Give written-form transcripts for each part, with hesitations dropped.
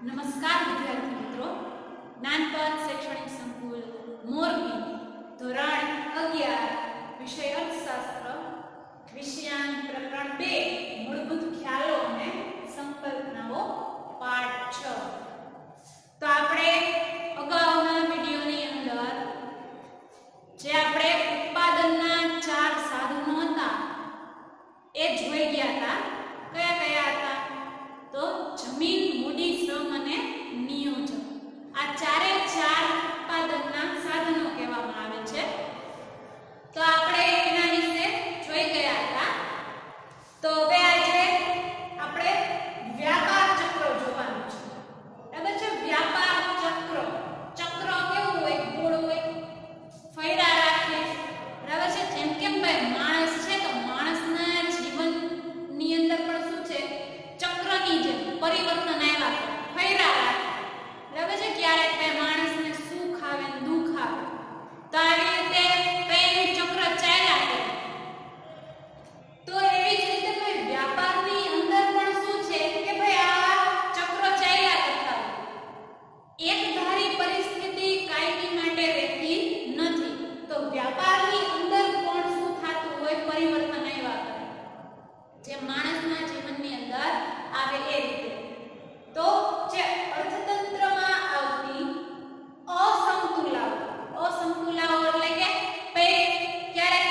નમસ્કાર વિદ્યાર્થી મિત્રો, જ્ઞાનપથ શૈક્ષણિક સંકુલ મોરબી ધોરણ 11 વિષય અર્થશાસ્ત્ર વિષયાંક પ્રકરણ 2 મૂળભૂત ખ્યાલો અને સંકલ્પનાઓ પાઠ 6. તો આપણે અગાઉના વિડિયોની અંદર જે આપણે ઉત્પાદનના 4 સાધનો હતા એ જોઈ ગયા હતા. કયા હતા? તો જમીન, મૂડી, શ્રમ અને નિયોજન. આ ચારે ચાર ઉત્પાદનના સાધનો કહેવામાં આવે છે. તો આપણે એના વિશે જોઈ ગયા હતા. તો હવે આજે આપણે વ્યાપાર ચક્ર જોવાનું છે. બરાબર છે? વ્યાપાર ચક્ર. ચક્ર કેવું હોય? ગોળ હોય, ફૈરા રાખે. બરાબર છે? જેમ કેમ ભાઈ માણસ છે તો માણસના જીવનની અંદર પણ શું છે? ચક્રની જેમ પરિવર્તન આવ્યા કરે, ફૈરા રાખે. બરાબર છે? ક્યારેક બે માણસને સુખ આવે ને દુઃખ આવે, તો આવી રીતે પેલું ચક્ર ચાલ્યા કરે. તો એવી જ રીતે ભાઈ વ્યાપારની અંદર પણ શું છે કે ભાઈ આ ચક્ર ચાલ્યા કરતા હોય. એકધારી પરિસ્થિતિ કાયમી માટે રહેતી નથી. તો વ્યાપારની અંદર પણ શું થતું હોય? પરિવર્તન આવ્યા કરે, જે માણસના જીવનની અંદર આવે એ રીતે. તો જે અર્થતંત્રમાં આવતી અસમતુલાઓ એટલે કે ક્યારેક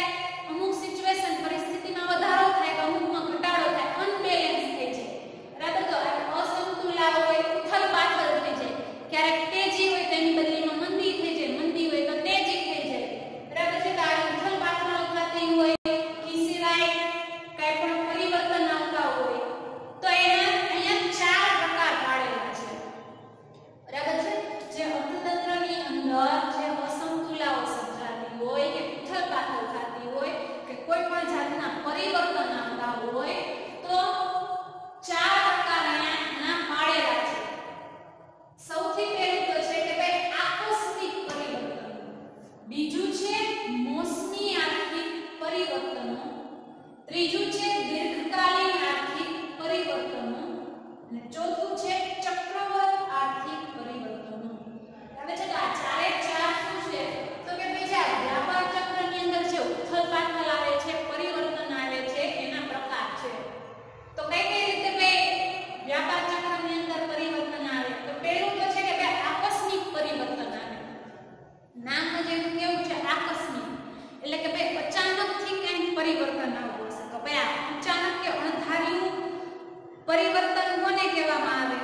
અમુક સિચ્યુએશન પરિસ્થિતિમાં વધારો થાય તો અમુકમાં ઘટાડો થાય, અનબેલેન્સ થઈ જાય. બરાબર? તો અસમતુલાઓ હોય, ઉથલ-પાથલ થઈ જાય. ક્યારેક તેજી હોય તો એની બદલીમાં મંદી થઈ જાય, મંદી હોય તો તેજી થઈ જાય. બરાબર છે? તો આ ઉથલ-પાથલ થતી હોય કે સિવાય કઈ પણ પરિવર્તન આવતા હોય તો એના અહીંયા ચાર પ્રકાર પાડેલા છે. બરાબર છે? જે અર્થતંત્રની અંદર જે અસમતુલાઓ સર્જાતી હોય કે ઉથલ-પાથલ થતી હોય કે કોઈ પણ જાતના પરિવર્તન આવતા હોય તો ચાર પ્રકાર અહીંયા પાડેલા છે. સૌથી પહેલું તો છે કે ભાઈ આકસ્મિક પરિવર્તન, બીજું છે મોસમી આર્થિક પરિવર્તનો, ત્રીજું છે દીર્ઘકાલીન આર્થિક પરિવર્તનો અને ચોથું છે ચક્રવત આર્થિક પરિવર્તનો. હવે છે આ ચારે ચાર શું છે? તો કે ભાઈ જે વ્યાપાર ચક્રની અંદર જે ઉથલ-પાથલ આવે છે, પરિવર્તન આવે છે, એના પ્રકાર છે. તો કઈ રીતે ભાઈ વ્યાપાર ચક્રની અંદર પરિવર્તન આવે? તો પહેલું તો છે કે ભાઈ આકસ્મિક પરિવર્તન આવે. નામ જ એનું કેવું છે? આકસ્મિક. એટલે કે ભાઈ અચાનકથી કંઈક પરિવર્તન આવવું હશે. તો ભાઈ અચાનક કે અણધાર્યું પરિવર્તન કોને કહેવામાં આવે?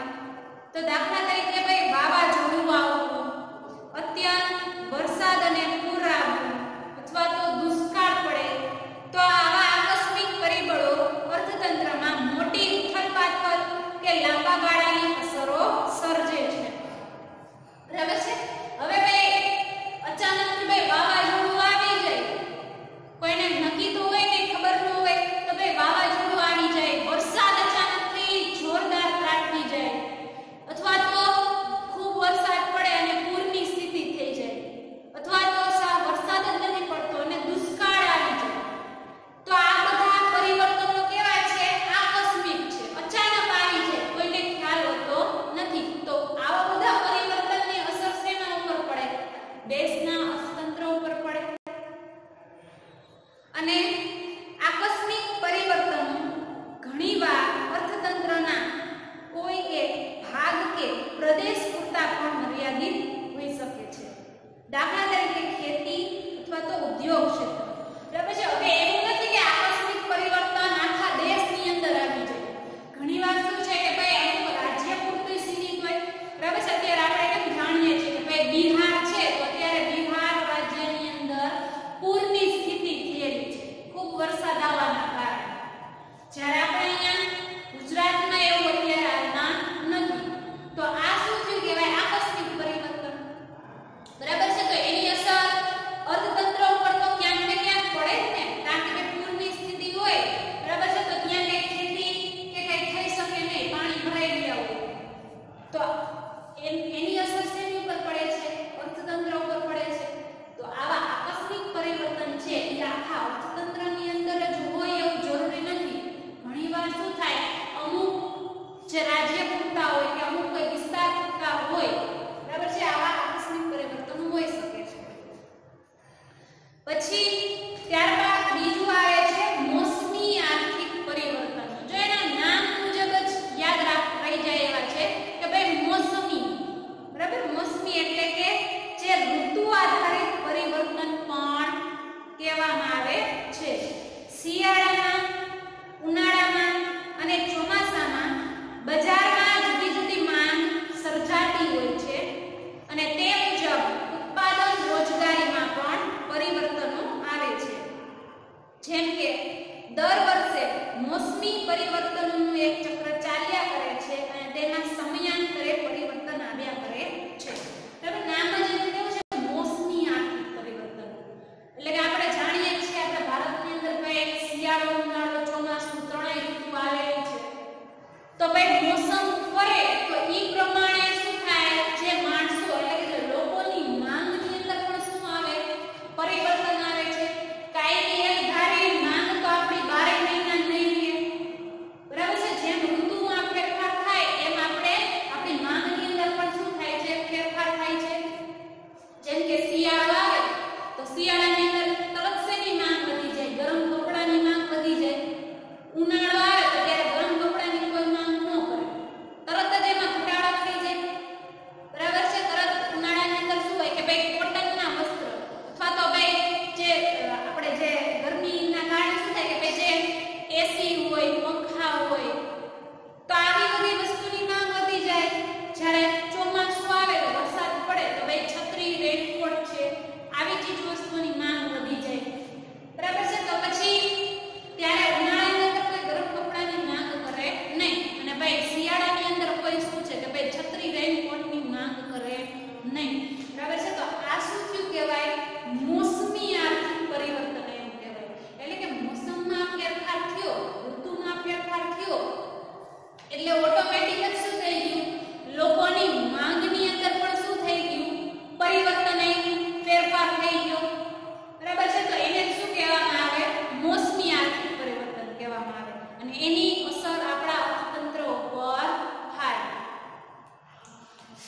અને એની અસર આપણા અર્થતંત્ર ઉપર થાય.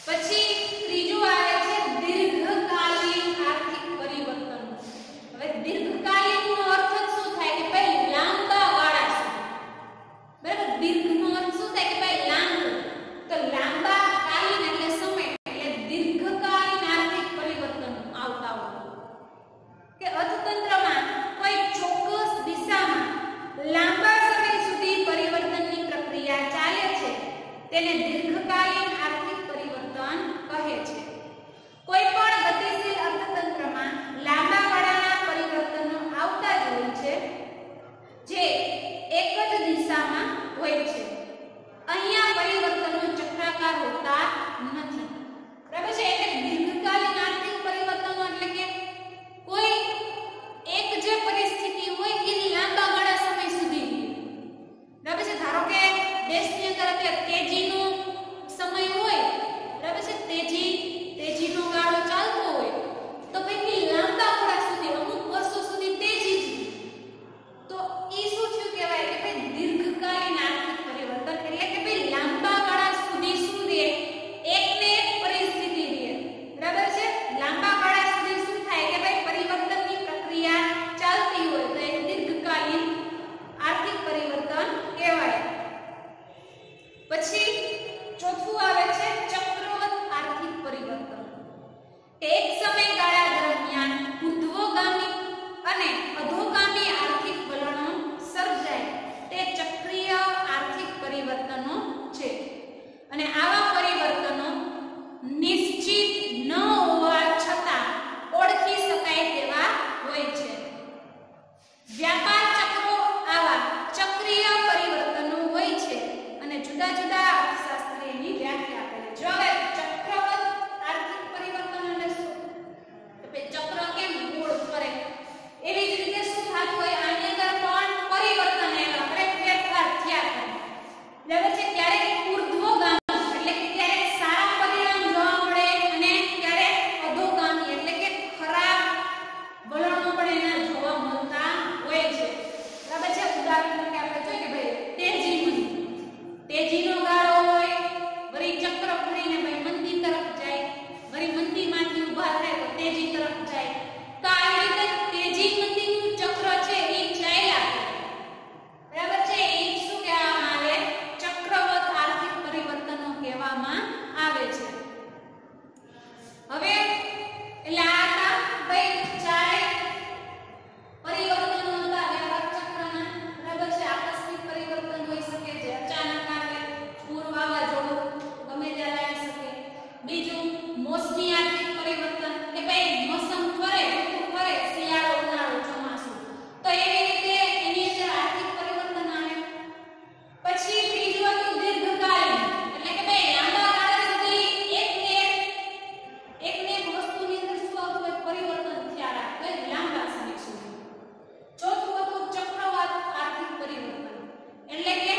પછી ત્રીજું આવે છે દીર્ઘકાલીન આર્થિક પરિવર્તન. હવે દીર્ઘકાલીનનો અર્થ શું થાય કે ભાઈ લાંબા ગાળા સુધી. બરાબર, દીર્ઘનો અર્થ શું થાય કે ભાઈ લાંબુ. તો લાંબા કાલીન એટલે સમય એટલે દીર્ઘકાલીન આર્થિક પરિવર્તન આવતા હોય કે અર્થતંત્રમાં કોઈ ચોક્કસ દિશામાં લાંબા સમય સુધી પરિવર્તનની પ્રક્રિયા ચાલે છે તેને દીર્ઘકાલીન આર્થિક પરિવર્તન કહે છે. કોઈ પણ ગતિશીલ અર્થતંત્રમાં લાંબા ગાળાના પરિવર્તનો આવતા જ હોય છે જે એક જ દિશામાં હોય છે. અહીંયા પરિવર્તનો ચક્રાકાર હોતા નથી. બરાબર છે. એટલે દીર્ઘકાલીન આર્થિક પરિવર્તનો એટલે કે કોઈ એક જે પરિસ્થિતિ હોય એ લાંબા ગાળા સમય સુધી રહે. બરાબર છે. ધારો કે દેશની અંદર અત્યારે તેજીનો સમય હોય, બરાબર છે, તેજીનો ગાળો ચાલતો હોય તો ભાઈ લાંબા ગાળા સુધી અમુક વર્ષો સુધી તેજી જ તો એ શું થયું કહેવાય કે ભાઈ દીર્ઘકાલીન આર્થિક પરિવર્તન એટલે કે ભાઈ લાંબા ગાળા સુધી શું રહે એકને એક પરિસ્થિતિ રહે. બરાબર છે. લાંબા ગાળા સુધી શું થાય કે ભાઈ પરિવર્તનની પ્રક્રિયા ચાલતી હોય તો એ દીર્ઘકાલીન આર્થિક પરિવર્તન કહેવાય. પછી ચોથું આવે છે ચક્રવત આર્થિક પરિવર્તન. એક સમયગાળા દરમિયાન ઉર્ધ્વગામી અને અધોગામી આર્થિક વલણો સર્જાય તે ચક્રીય આર્થિક પરિવર્તનો છે. અને આવા પરિવર્તનો નિશ્ચિત ન હોવા છતાં ઓળખી શકાય તેવા હોય છે. વ્યાપાર ચક્રો આવા ચક્રીય પરિવર્તનો હોય છે અને જુદા જુદા અર્થશાસ્ત્રીયની વ્યાખ્યા આપે છે. જો હવે ચક્રવત આર્થિક પરિવર્તન એટલે શું? તો ભાઈ ચક્ર કેમ ગોળ ફરે એવી જ રીતે શું થતું હોય આની અંદર પણ પરિવર્તન આવ્યા કરે, ફેરફાર થયા કરે. બરાબર છે. ક્યારેક ઉર્ધ્વગામી એટલે કે ક્યારેક સારા પરિણામ જોવા મળે અને ક્યારેક અધોગામી એટલે કે ખરાબ વલણો પણ એના જોવા મળતા હોય છે. બરાબર છે. ઉદાહરણ તરીકે આપણે જોઈએ કે ભાઈ તેજીનો ગાળો હોય, વળી ચક્ર ફરીને ભાઈ મંદી તરફ જાય, વળી મંદીમાંથી ઊભા થાય તો તેજી તરફ જાય. તો આવી રીતે તેજી મંદીનું ચક્ર છે એ ચાલ્યા કરે. બરાબર છે. એ શું કહેવામાં આવે? ચક્રવત આર્થિક પરિવર્તનો કહેવામાં આવે છે. હવે એટલે આ હતા ભાઈ ચારે પરિવર્તનો હતા વ્યાપાર ચક્રના. બરાબર છે. આકસ્મિક પરિવર્તન હોઈ શકે જે અચાનક આવે, પૂર વાવાઝોડું ગમે ત્યારે આવી શકે. બીજું મોસમી આર્થિક પરિવર્તન કે ભાઈ મોસમ ફરે, ઋતુ ફરે, શિયાળો, ઉનાળો, ચોમાસું તો એવી રીતે એની અંદર આર્થિક પરિવર્તન આવે. પછી ત્રીજું હતું દીર્ઘકાલીન એટલે કે ભાઈ લાંબા ગાળા સુધી એકને એક વસ્તુની અંદર શું આવતું હોય પરિવર્તન થયા રાખે લાંબા સમય સુધી. ચોથું હતું ચક્રવાત આર્થિક પરિવર્તન એટલે કે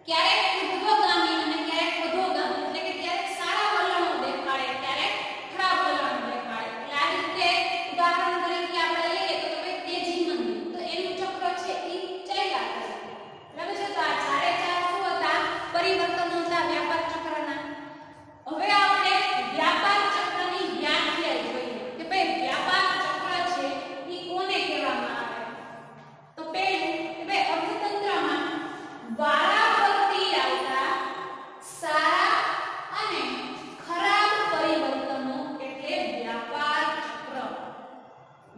ક્યારેક ઉર્ધ્વગામી અને ક્યારેક અધોગામી એટલે કે ક્યારેક સારા વલણો દેખાડે, ક્યારેક ખરાબ વલણો દેખાડે. એટલે આ રીતે ઉદાહરણ તરીકે આપણે લઈએ તો ભાઈ તેજી મંદી તો એનું ચક્ર છે એ ચાલ્યા કરે. બરાબર છે. તો આ ચારે ચાર શું હતા? પરિવર્તનો હતા વ્યાપાર ચક્રના. હવે આપણે વ્યાપાર ચક્રની વ્યાખ્યા જોઈએ કે ભાઈ વ્યાપાર ચક્ર છે એ કોને કહેવામાં આવે? તો પહેલું કે ભાઈ અર્થતંત્રમાં વારાફરતી આવતા સારા અને ખરાબ પરિવર્તનો એટલે વ્યાપાર ચક્ર.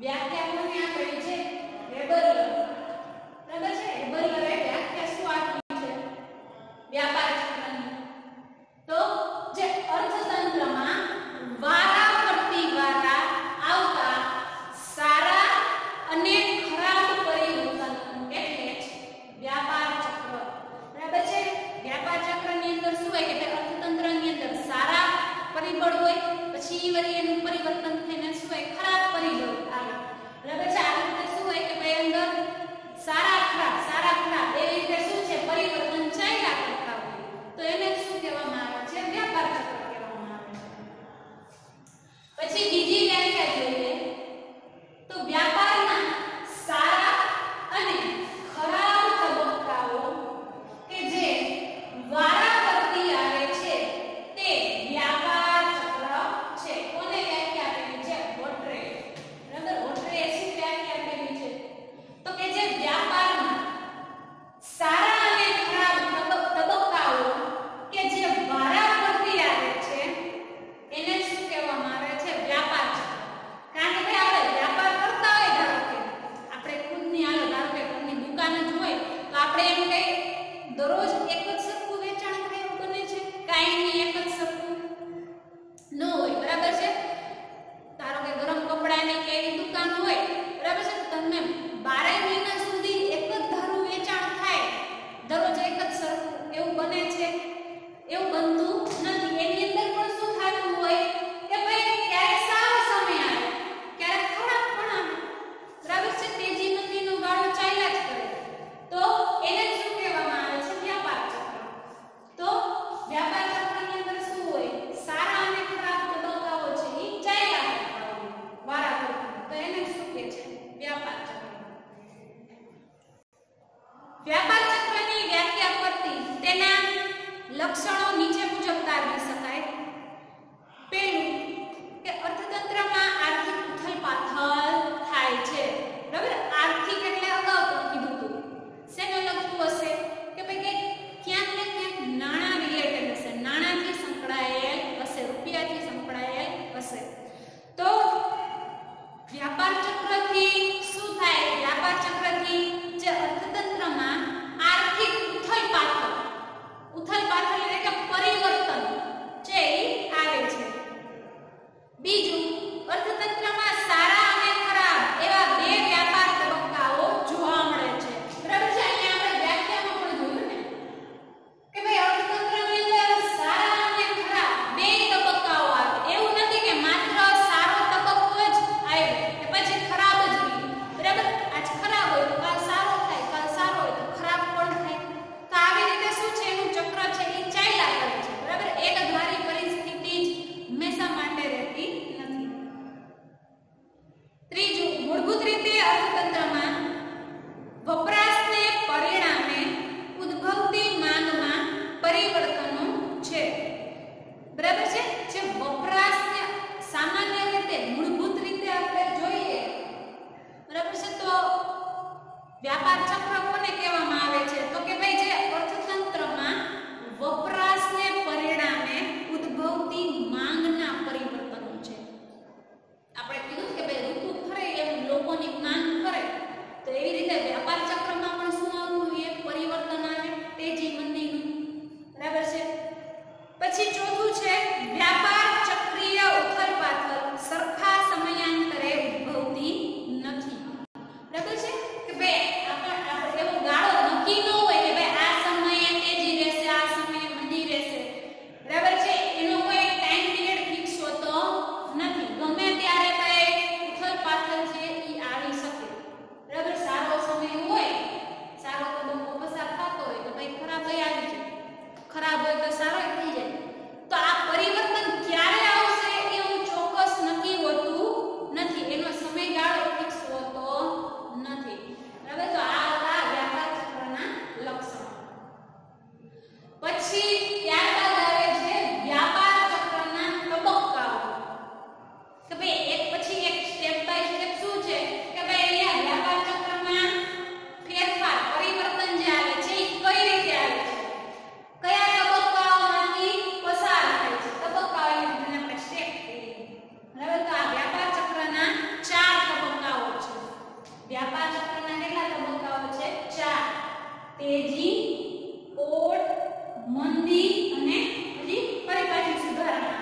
વ્યાખ્યા કોને આપેલી છે? હેબરલર. બરાબર છે. હેબરલરે વ્યાખ્યા શું આપી છે વ્યાપાર ચક્રની? તો જે અર્થતંત્રમાં વારાફરતી દ્વારા આવતા સારા અને ખરાબ પરિવર્તન એટલે વ્યાપાર ચક્ર. બરાબર છે. વ્યાપાર ચક્રની અંદર શું હોય કે અર્થતંત્રની અંદર સારા પરિબળ હોય, પછી વળી એનું પરિવર્તન થઈને શું હોય ખરાબ પરિબળ આવે. બરાબર છે. આ રીતે શું હોય કે ભાઈ અંદર સારા ખરાબ એવી રીતે શું છે પરિવર્તન ચાલ્યા કરતા હોય તો એને શું કહેવામાં આવે છે? વ્યાપાર ચક્ર કહેવામાં આવે છે. પછી બીજી વ્યાખ્યા જોઈએ તો વ્યાપારના સારા અને ખરાબ તબક્કા તેના લક્ષણો નીચે મુજબ તારવી શકાય. પહેલું કે અર્થતંત્રમાં આર્થિક ઉથલપાથલ થાય છે. બરાબર, આર્થિક એટલે અગાઉ પણ કીધું હતું શેને લગતું હશે કે ભાઈ કે ક્યાંક ને ક્યાંક નાણાં રિલેટેડ હશે, નાણાંથી સંકળાયેલ હશે, રૂપિયાથી સંકળાયેલ હશે. તો વ્યાપાર ચક્રથી શું થાય? વ્યાપાર ચક્રથી જે અર્થતંત્રમાં આર્થિક ઉથલપાથલ એટલે કે પરિવર્તન છે એ આવે છે. બીજું, અર્થતંત્રમાં સારા અને ખરાબ એવા બે વ્યાપાર તબક્કાઓ જોવા મળે છે. બરાબર છે, અહીંયા આપણે વ્યાખ્યામાં પણ જોયું ને કે ભાઈ અર્થતંત્રની અંદર સારા અને ખરાબ બે તબક્કાઓ આવે. એવું નથી કે માત્ર સારો તબક્કો જ આવે કે પછી ખરાબ જ રહે. બરાબર, આજ ખરાબ હોય તો કાલ સારો થાય, કાલ સારો હોય તો ખરાબ પણ થાય. તો આવી રીતે શું છે, એનું ચક્ર છે એ ચાલ્યા કરે છે. બરાબર, એક ધારી પરિસ્થિતિ જ હંમેશા માટે રહેતી નથી. ત્રીજું, મૂળભૂત રીતે અર્થતંત્રમાં વપરાશને પરિણામે ઉદ્ભવતી માંગમાં પરિવર્તનો છે. બરાબર છે, જે વપરાશને સામાન્ય રીતે મૂળભૂત રીતે આપણે જોઈએ, બરાબર છે, તો વ્યાપાર ચક્ર કોને કહેવામાં આવે છે? તો કે ભાઈ જે અર્થતંત્રમાં વપરાશને પરિણામે ઉદ્ભવતી માંગના પરિવર્તનો છે. આપણે કીધું કે ભાઈ ઋતુ ફરે એમ લોકોની માંગ ફરે, તો એવી રીતે વ્યાપાર ચક્રમાં પણ શું આવતું હોય? પરિવર્તન આવે, તેજી મંદીનું. બરાબર છે. પછી ચોથું છે વ્યાપાર ચક્રીય ઉથલપાથલ સરખા સમયાંતરે ઉદ્ભવતી નથી. બરાબર છે કે ભાઈ આપણે એવો ગાળો નક્કી ન હોય કે ભાઈ આ સમયે તેજી રહેશે, આ સમયે મંદી રહેશે. બરાબર છે, એનો કોઈ ટાઈમ પીરિયડ ફિક્સ હોતો નથી. ગમે ત્યારે ભાઈ ઉથલપાથલ છે એ આવી શકે. બરાબર, સારો સમય હોય, સારો તબક્કો પસાર થતો હોય તો ભાઈ ખરાબ આવી જાય, ખરાબ હોય તો સારો થઈ જાય. તો આ પરિવર્તન ક્યારે આવશે એવું ચોક્કસ નક્કી હોતું નથી, એનો સમયગાળો ફિક્સ હોતો નથી. બરાબર, તો આ વ્યાપાર ચક્રના લક્ષણો. પછી ત્યારબાદ આવે છે વ્યાપાર ચક્રના તબક્કાઓ. કે ભાઈ એક પછી એક સ્ટેપ બાય સ્ટેપ શું છે કે ભાઈ અહીંયા વ્યાપાર ચક્રમાં ફેરફાર પરિવર્તન જે આવે છે એ કઈ રીતે આવે છે, કયા તબક્કાઓમાંથી પસાર થાય છે, તબક્કાઓ એટલે આપણે સ્ટેપ કહીએ. બરાબર, તો આ વ્યાપાર ચક્રના 4 તબક્કાઓ છે. વ્યાપાર ચક્રના કેટલા તબક્કાઓ છે? 4. તેજી, ઓટ, મંદી અને પછી ફરી પાછું સુધારણા.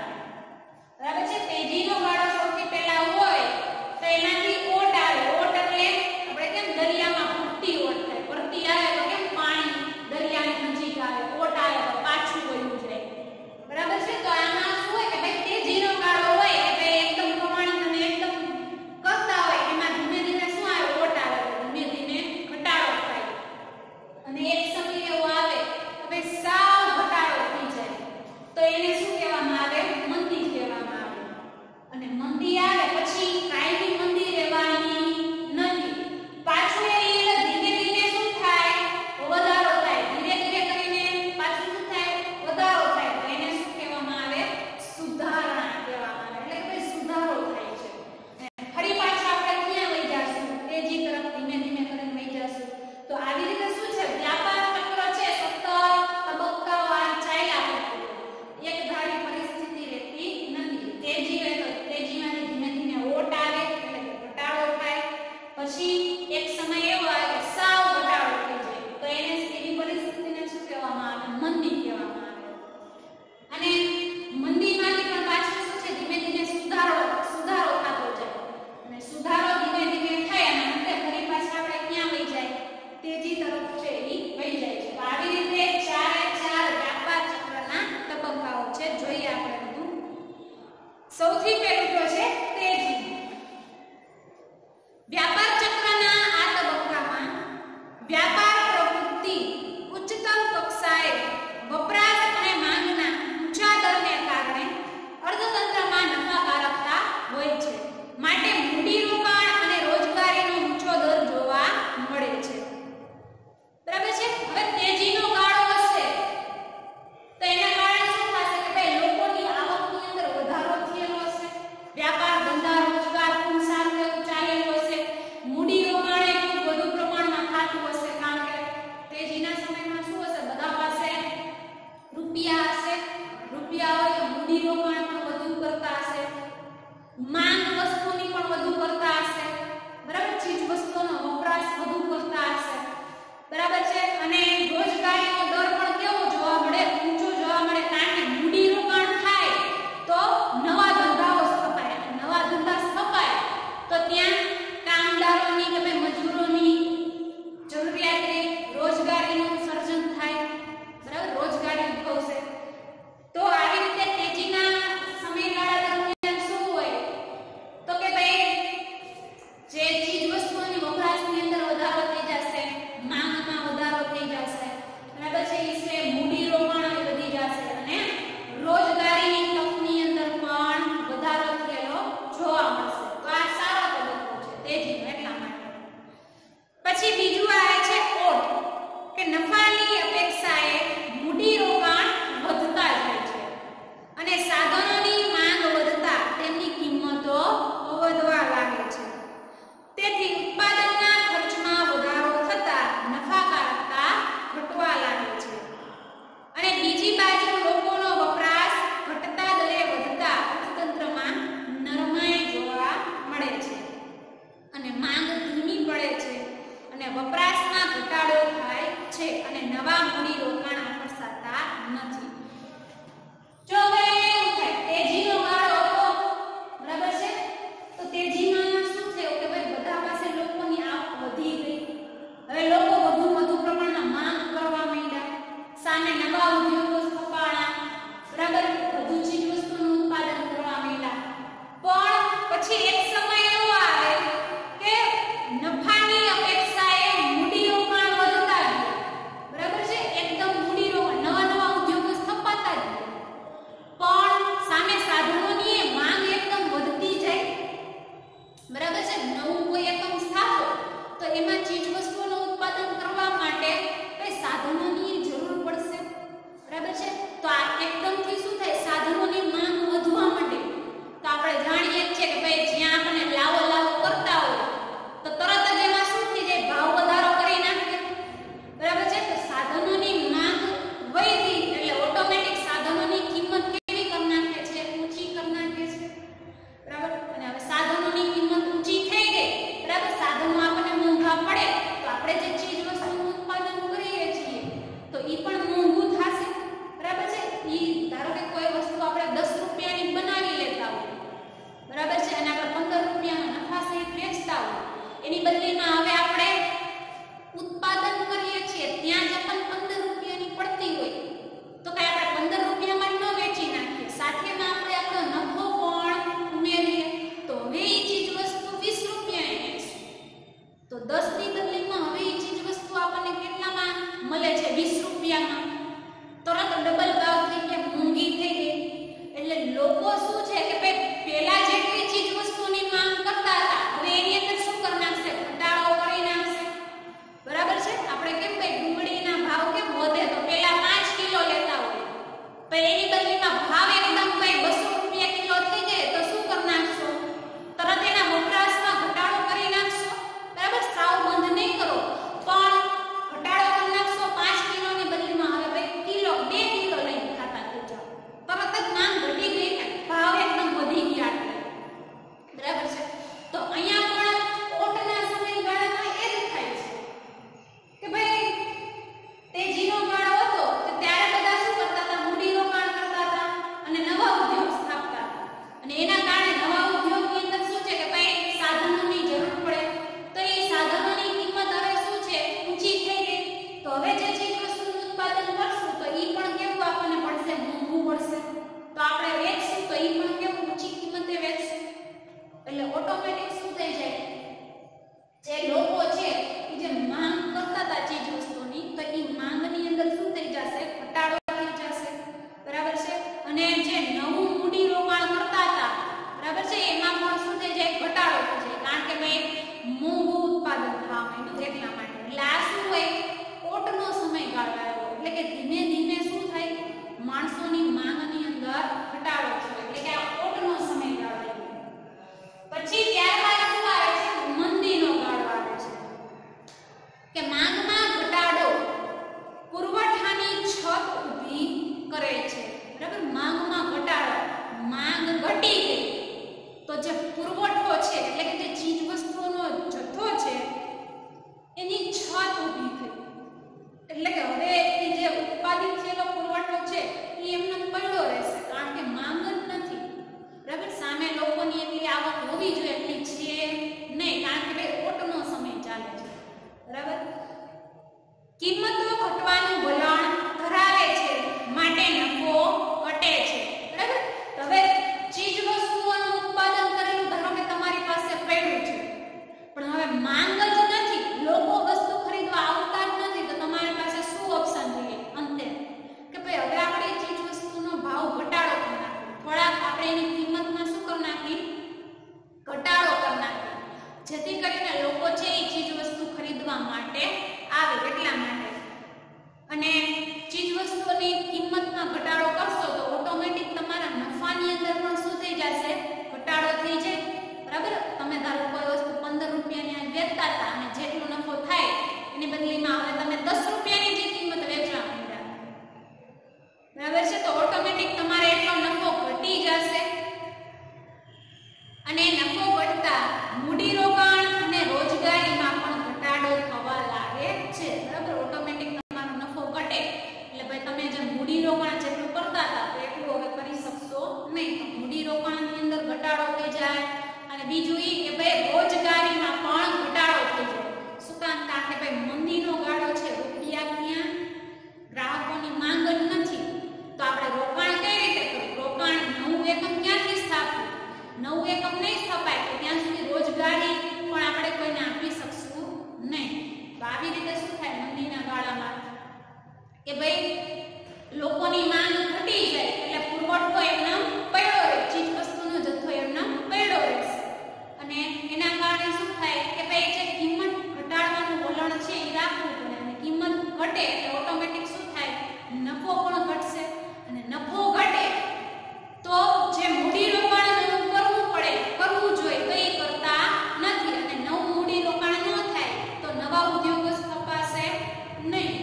બરાબર છે, તેજીનો ગાળો સૌથી પહેલા હોય તો એનાથી ઓટ આવે. ઓટ એટલે આપણે કેમ દરિયામાં ભરતી ઓટ થાય, ભરતી આવે તો કેમ પાણી દરિયાની નજીક આવે, ઓટ આવે તો પાછું વયું જાય. બરાબર છે, તો આમાં શું હોય કે ભાઈ તેજીનો ગાળો હોય એટલે એકદમ પ્રમાણિત અને એકદમ કરતા હોય, એમાં ધીમે ધીમે શું આવે? ઓટ આવે, ધીમે ધીમે ઘટાડો થાય. અને એક સમય એવો આવે કે ભાઈ સાવ ઘટાડો થઈ જાય તો એને શું કહેવામાં આવે? મંદી કહેવામાં આવે. અને મંદી આવે પછી કાયમી મંદી રહેવાની નથી. પાછું એને ધીમે ધીમે શું થાય? વધારો થાય. ધીરે ધીરે કરીને પાછું શું થાય? વધારો થાય. તો એને શું કહેવામાં આવે? સુધારણા કહેવામાં આવે. એટલે કે ભાઈ સુધારો થાય છે. અને ફરી પાછા આપણે ક્યાં વહી જાશું? તેજી તરફ ધીમે ધીમે કરીને વહી જાશું. તો આવી રીતે શું છે? વ્યાપાર ચક્ર છે સતત તબક્કાવાર ચાલ્યા કરતું. એક ધારી પરિસ્થિતિ રહેતી નથી. તેજી હોય તો તેજીમાંથી ધીમે ધીમે ઓટ આવે એટલે કે ઘટાડો થાય. પછી એક સમય એવો આવે કે સાવ ઘટાડો થઈ જાય તો એને એવી પરિસ્થિતિને શું કહેવામાં આવે? મંદી કહેવામાં આવે. અને મંદીમાંથી પણ પાછું શું છે? ધીમે ધીમે સુધારો થતો જાય. અને સુધારો ધીમે ધીમે થાય અને અંતે ફરી પાછા આપણે ક્યાં વહી જાય? તેજી તરફ છે એ વહી જાય છે. તો આવી રીતે 4 વ્યાપાર ચક્રના તબક્કાઓ છે. જોઈએ આપણે બધું. સૌથી પહેલું તો છે તેજી. વ્યાપાર ચક્રના આ તબક્કામાં વ્યાપાર પ્રવૃત્તિ ઉચ્ચતમ કક્ષાએ વપરાશ અને માંગના ઊંચા દરને કારણે અર્થતંત્રમાં નફાકારકતા હોય છે. માટે મૂડીરોકાણ અને રોજગારીનો ઊંચો દર જોવા મળે છે. બરાબર છે. હવે તેજીનો ગાળો હશે રોકાણ પણ વધુ કરતા હશે, માંગ વસ્તુની પણ વધુ કરતા હશે, બરાબર, ચીજ વસ્તુઓનો વપરાશ વધુ કરતા હશે, બરાબર છે, અને રોજગારીનો દર પણ કેવો જોવા મળે, ઊંચો જોવા મળે, કારણ કે મૂડી રોકાણ થાય તો નવા ધંધાઓ સ્થપાય, નવા ધંધા સ્થપાય તો ત્યાં કામદારોની કે ભાઈ મજૂરોની જરૂરિયાત રહે, રોજગારીનું સર્જન થાય, બરાબર, રોજગારી ઉદ્ભવશે. તો આવી રીતે તેજીના સમયગાળા દરમિયાન શું હોય તો કે ભાઈ જે ચીજ વસ્તુઓની વપરાશની અંદર વધારો થઈ જશે, માંગમાં વધારો થઈ જશે, બરાબર છે, એટલે મૂડી રોકાણ વધી જશે અને રોજગારીની તકની અંદર પણ વધારો થયેલો જોવા મળશે. તો આ સારો તબક્કો છે તેજીનો, એટલા માટે. પછી બીજું આવે છે ઓટ, કે નફાની અપેક્ષાએ મૂડી રોકાણ વધતા જાય છે અને સાધનોની માંગ વધતા તેમની કિંમતો વધવા લાગે છે. તેથી ઉત્પાદનના ખર્ચમાં વધારો થતા નફાકારકતા ઘટવા લાગે છે અને બીજી બાજુ લોકોનો વપરાશ ઘટતા દરે વધતા અર્થતંત્રમાં નરમાઈ જોવા મળે છે અને માંગ ધીમી પડે છે અને વપરાશમાં ઘટાડો થાય છે અને નવા મૂડી રોકાણ આકર્ષાતા નથી. જો હવે એવું થાય તેજીનો ગાળો હતો, બરાબર છે, તો તેજીમાં શું થયું કે ભાઈ બધા પાસે લોકોની આવક વધી ગઈ, હવે લોકો વધુ પ્રમાણમાં માંગ કરવા માંડ્યા, સામે નવા ઉદ્યોગો સ્થપાણા, બરાબર, વધુ ચીજ વસ્તુનું ઉત્પાદન કરવા માંડ્યા. પણ પછી એક સમય એવો આવે કે નફાની અપેક્ષાએ મૂડી રોકાણ વધતા ગયા, બરાબર છે, એકદમ મૂડી રોકાણ, નવા ઉદ્યોગો સ્થપાતા ગયા, પણ સામે સાધનોની માંગ એકદમ વધતી જાય, બરાબર છે, નવું કોઈ એકમ સ્થાપો તો એમાં ચીજ વસ્તુઓનું ઉત્પાદન કરવા માટે કઈ સાધનોની જરૂર પડશે, બરાબર છે, તો આ એકદમથી શું થાય, સાધનોની માંગ વધવા માંડે. તો આપણે જાણીએ જ છે કે ભાઈ જ્યાં આપણે લાવો કરતા હોય તો તરત જ એમાં શું થઈ જાય, ભાવ વધારો કરી નાખે, બરાબર છે, તો સાધનોની માંગ વધી એટલે ઓટોમેટિક સાધનોની કિંમત કેવી કરી નાખે છે, ઊંચી કરી નાખે છે, બરાબર, અને હવે સાધનોની કિંમત ઊંચી થઈ ગઈ, બરાબર, સાધનો આપણને મોંઘા પડે તો આપણે જે ચીજ વસ્તુનું ઉત્પાદન કરીએ છીએ તો ઈ પણ મોંઘું થશે, બરાબર છે, ઈ ધારો કે કોઈ વસ્તુ આપણે 10 રૂપિયાની બનાવી લેતા હોય, બરાબર છે, અને આપણે 15 રૂપિયાના નફા સહિત વેચતા હોય, એની બદલીમાં હવે આપણે ઉત્પાદન કરીએ છીએ ત્યાં જે પણ 15 રૂપિયાની પડતી હોય તો કઈ આપણે 15 રૂપિયામાં ન વેચી નાખીએ, સાથેમાં આપણે આપણો નફો પણ ઉમેરીએ તો હવે એ ચીજ વસ્તુ 20 રૂપિયાએ વેચીએ તો 10 ની બદલીમાં હવે એ ચીજ વસ્તુ આપણને કેટલામાં મળે છે, 20 રૂપિયામાં. તરત ડબલ ભાવ થઈ ગયા, મોંઘી થઈ ગઈ. એટલે લોકો શું છે કે ભાઈ પહેલા જેટલી ચીજ વસ્તુની માંગ કરતા હતા હવે એની અંદર શું કરી નાખશે, ઘટાડો કરી નાખશે, બરાબર છે. આપણે કેમ ભાઈ ડુંગળીના ભાવ કેમ વધે તો પહેલા 5 કિલો લેતા હોય પણ એની બદલીમાં ભાવ એકદમ ભાઈ 200 રૂપિયા કિલો થઈ જાય તો શું કરી નાખશો, તરત એના વપરાશમાં ઘટાડો કરી નાખશો, બરાબર, સાવ બંધ નહીં કરો પણ ઘટાડો કરી નાખશો, 5 કિલોની બદલીમાં હવે ઘટવાનું વલણ ધરાવે છે, માટે નફો ઘટે છે. બરાબર. હવે ચીજ વસ્તુઓનું ઉત્પાદન કરેલું ધારો કે તમારી પાસે પડ્યું છે, પણ હવે માંગ જ નથી, લોકો વસ્તુ ખરીદવા આવતા જ નથી, તો તમારી પાસે શું ઓપ્શન છે અંતે કે ભાઈ હવે આપણે ચીજ વસ્તુનો ભાવ ઘટાડો કરી નાખીએ, થોડાક આપણે એની કિંમતમાં શું કરી નાખી, ઘટાડો કરી નાખીએ, જેથી કરીને લોકો છે એ ચીજ વસ્તુ ખરીદવા માટે આવે. એટલા માટે અને ચીજ વસ્તુની કિંમતમાં ઘટાડો કરશો તો ઓટોમેટિક તમારા નફાની અંદર પણ શું થઈ જશે, ઘટાડો થઈ જાય. બરાબર. તમે ધારો કોઈ વસ્તુ 15 રૂપિયાની વેચતા હતા અને જેટલો નફો થાય એની બદલીમાં હવે તમે 10 રૂપિયાની જે કિંમત વેચવા માંડ્યા, બરાબર છે, તો ઓટોમેટિક તમારે એટલો નફો ઘટી જશે. અને નફો ઘટતા મૂડીરોકાણ અને રોજગારીમાં પણ ઘટાડો થવા લાગે છે. બરાબર. ઓટોમેટિક તમારો નફો ઘટે એટલે ભાઈ તમે જે મૂડીરોકાણ જેટલું કરતા હતા તો એટલું હવે કરી શકશો નહીં, તો મૂડીરોકાણની અંદર ઘટાડો થઈ જાય. અને બીજું એ કે ભાઈ રોજગારીમાં પણ ઘટાડો થઈ જાય. શું કામ? કારણ કે ભાઈ મંદીનો ગાળો છે, રૂપિયા ક્યાં, ગ્રાહકોની માંગ જ નથી, તો આપણે રોકાણ કઈ રીતે કરવું, રોકાણ નવું એકમ ક્યાંથી સ્થાપવું, નવું એકમ નહીં સ્થપાય તો ત્યાં સુધી રોજગારી પણ આપણે કોઈને આપી શકશું નહીં. તો આવી રીતે શું થાય મંદીના ગાળામાં કે ભાઈ લોકોની માંગ ઘટી જાય એટલે પુરવઠો એમનો પડ્યો રહે, ચીજ વસ્તુનો જથ્થો એમનો પડ્યો રહેશે. અને એના કારણે શું થાય કે ભાઈ જે કિંમત ઘટાડવાનું વલણ છે એ રાખવું પડે, અને કિંમત ઘટે એટલે ઓટોમેટિક શું થાય, નફો પણ ઘટશે. અને નફો ઘટે તો જે મૂડી રોકાણ કરવું જોઈએ તો એ કરતા નથી, અને નવું મૂડી રોકાણ ન થાય તો નવા ઉદ્યોગો સ્થપાશે નહીં,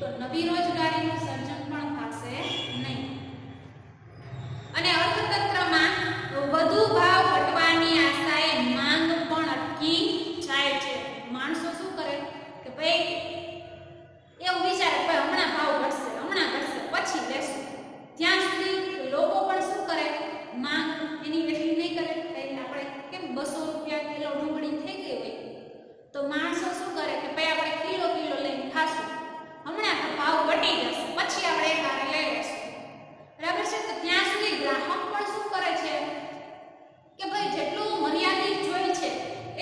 તો નવી રોજગારીનું સર્જન પણ થશે નહીં. અને અર્થતંત્રમાં વધુ ભાવ ઘટવાની આશાએ માંગ પણ અટકી જાય છે. માણસો શું કરે કે ભાઈ એવું વિચારે ભાઈ હમણાં ભાવ ઘટશે પછી લેશું, ત્યાં સુધી લોકો પણ શું કરે, માંગ એની એટલી નહીં કરે. આપણે કેમ 200 રૂપિયા કિલો ડુંગળી થઈ ગઈ હોય તો માણસો શું કરે કે ભાઈ આપણે કિલો લઈને ખાશું, હમણાં તો ભાવ ઘટી જશે પછી આપણે એક હારે લઈ લેશું. બરાબર છે. તો ત્યાં સુધી ગ્રાહક પણ શું કરે છે કે ભાઈ જેટલું મર્યાદિત જોઈ છે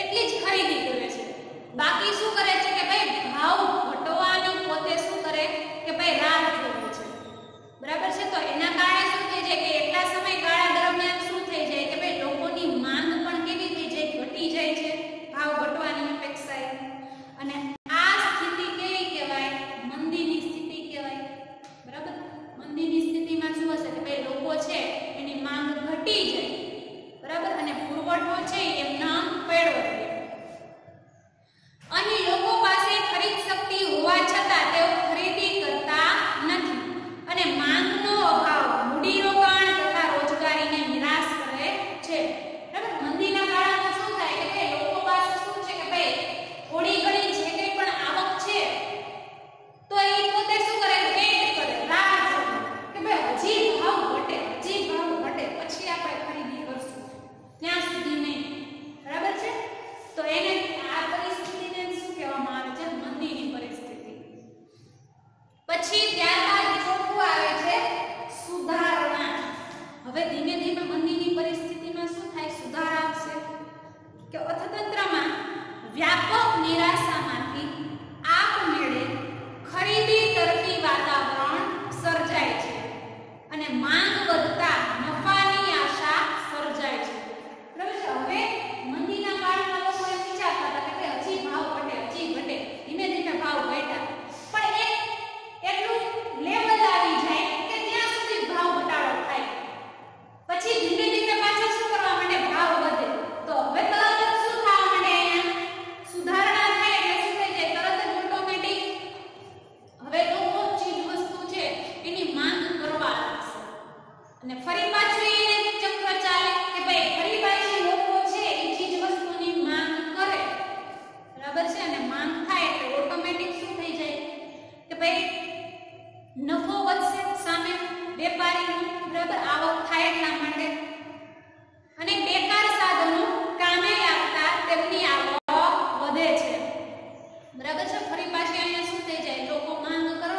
એટલી જ ખરીદી કરે છે, બાકી શું કરે છે કે ભાઈ ભાવ ઘટવાનો પોતે શું કરે કે ભાઈ રાહ જોવે છે. બરાબર છે. તો એના કારણે શું થઈ જાય કે એટલા સમયગાળા દરમિયાન શું થઈ જાય કે ભાઈ લોકોની માંગ પણ કેવી થઈ જાય, ઘટી જાય છે ભાવ ઘટવાની અપેક્ષાએ. અને આ સ્થિતિ કેવી કહેવાય, મંદીની સ્થિતિ કહેવાય. બરાબર. મંદીની સ્થિતિમાં શું હશે કે ભાઈ લોકો છે એની માંગ ઘટી જાય, બરાબર, અને પુરવઠો છે એમના પડ્યો રહે. અને લોકો પાસે ખરીદ શક્તિ હોવા છતાં તેઓ ખરીદી કરતા નથી, અને માંગનો અભાવ મૂડીરોકાણ તથા રોજગારીને નિરાશ કરે છે. બરાબર. મંદીના કારણે શું થાય કે ભાઈ લોકો પાસે શું છે કે ભાઈ થોડી ઘણી જે કંઈ પણ આવક છે તો એ પોતે શું કરે, વેઇટ કરે, રાહ જોવે કે ભાઈ હજી ભાવ ઘટે પછી આપણે ખરીદી કરશું, ત્યાં સુધી નહીં. બરાબર છે. તો એને આ પરિસ્થિતિને શું કહેવામાં આવે છે, મંદીની પરિસ્થિતિ. પછી ત્યારબાદ ચોથું આવે છે સુધારણા. હવે ધીમે ધીમે મંદીની પરિસ્થિતિમાં શું થાય, સુધાર આવશે કે અર્થતંત્રમાં વ્યાપક નિરાશામાંથી આપમેળે ખરીદી તરફી વાતાવરણ સર્જાય છે, અને માંગ વધતા નફાની આશા સર્જાય છે. બરાબર છે. હવે મંદીના કારણે લોકો એમ વિચારતા હતા કે હજી ભાવ ઘટે, ધીમે ધીમે ભાવ ઘટ્યા, પણ એટલું લેવલ આવી જાય કે ત્યાં સુધી ભાવ ઘટાડો થાય, પછી ધીમે ધીમે પાછા શું કરવા માંડે, ભાવ વધે. તો હવે તરત જ શું થવા માંડે, અહીંયા સુધારણા થાય એટલે શું થઈ જાય, તરત જ ઓટોમેટિક હવે લોકો ચીજ વસ્તુ છે એની માંગ કરવા લાગશે, અને ફરી પાછું એને ચક્ર ચાલે કે ભાઈ ફરી પાછી લોકો છે એ ચીજ વસ્તુની માંગ કરે. બરાબર છે. અને માંગ થાય એટલે ઓટોમેટિક શું થઈ જાય કે ભાઈ નફો વધશે સામે વેપારીનો. બરાબર. આવક થાય એટલા માટે, અને બેકાર સાધનો કામે લાગતા તેમની આવક વધે છે. બરાબર છે. ફરી પાછી અહીંયા શું થઈ જાય, લોકો માંગ કરવા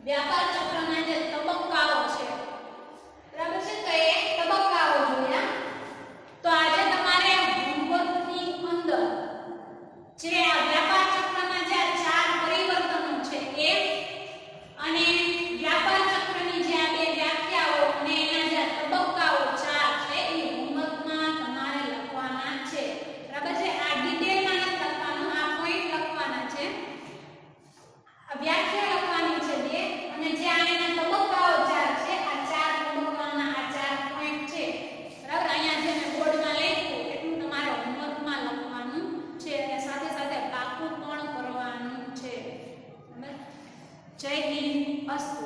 વ્યાપાર ચક્રના જે તબક્કાઓ છે, બરાબર છે, તો એ તબક્કાઓ જોયા. તો આજે તમારે હોમવર્કની અંદર જે આ વ્યાપાર ચક્રના જે આ 4 પરિવર્તનો છે એ અને વ્યાપાર ચક્રની જે આ 2 વ્યાખ્યાઓ અને એના જે તબક્કાઓ 4 છે એ હોમવર્કમાં તમારે લખવાના છે. બરાબર છે. આ ડિટેલમાં નથી લખવાનું, આ પોઈન્ટ લખવાના છે, આ વ્યાખ્યા લખવાની છે 2 અને જે આ એના તબક્કાઓ 4 છે, આ 4 તબક્કાના આ 4 પોઈન્ટ છે. બરાબર. અહીંયા જે મેં બોર્ડમાં લખ્યું એટલું તમારે હોમવર્કમાં લખવાનું છે અને સાથે સાથે પાકું પણ કરવાનું છે. બરાબર. જય હિન્દ. અસ્તુ.